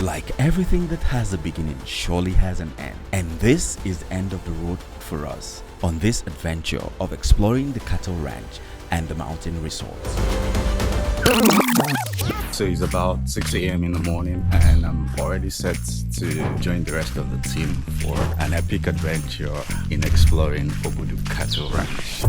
Like everything that has a beginning surely has an end. And this is the end of the road for us on this adventure of exploring the cattle ranch and the mountain resorts. So it's about 6 a.m. in the morning and I'm already set to join the rest of the team for an epic adventure in exploring Obudu cattle ranch.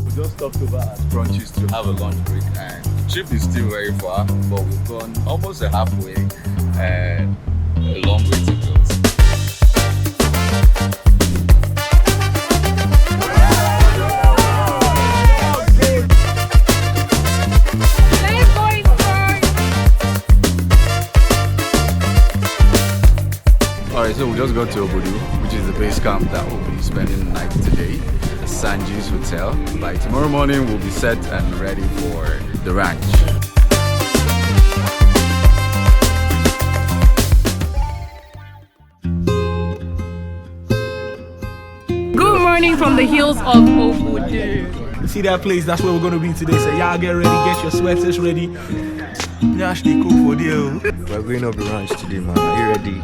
We just stopped over at Brunches to have a lunch break, and the trip is still very far, but we've gone almost halfway and a long way to go. Alright, so we just got to Obudu, which is the base camp that we'll be spending the night today. Sanji's Hotel. By tomorrow morning, we'll be set and ready for the ranch. Good morning from the hills of Obudu. See that place? That's where we're gonna be today. So y'all get ready, get your sweaters ready. Nash, they cool for you. We're going up the ranch today, man. Are you ready?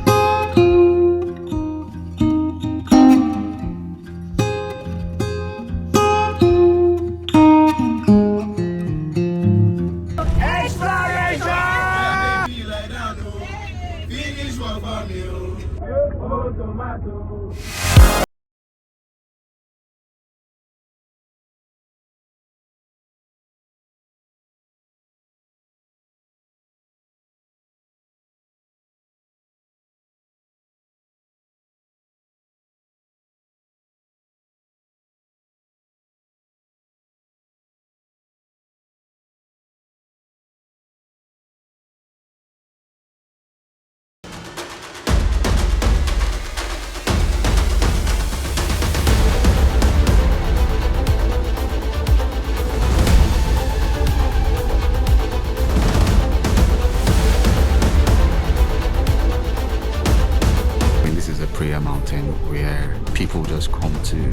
Prayer mountain where people just come to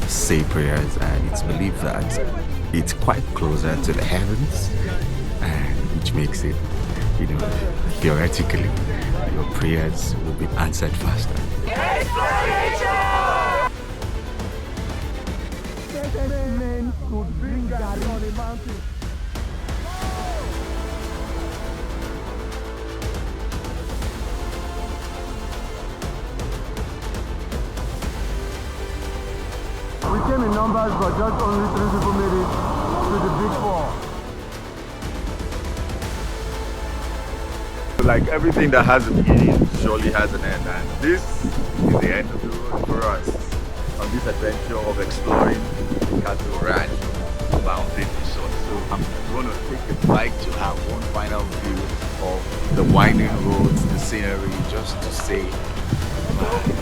say prayers, and it's believed that it's quite closer to the heavens, and which makes it, theoretically your prayers will be answered faster. We came in numbers, but just only 3 people made it to the big 4. Like everything that has a beginning surely has an end, and this is the end of the road for us on this adventure of exploring the cattle ranch mountain resort. So I'm going to take a bike to have one final view of the winding roads, the scenery, just to say bye.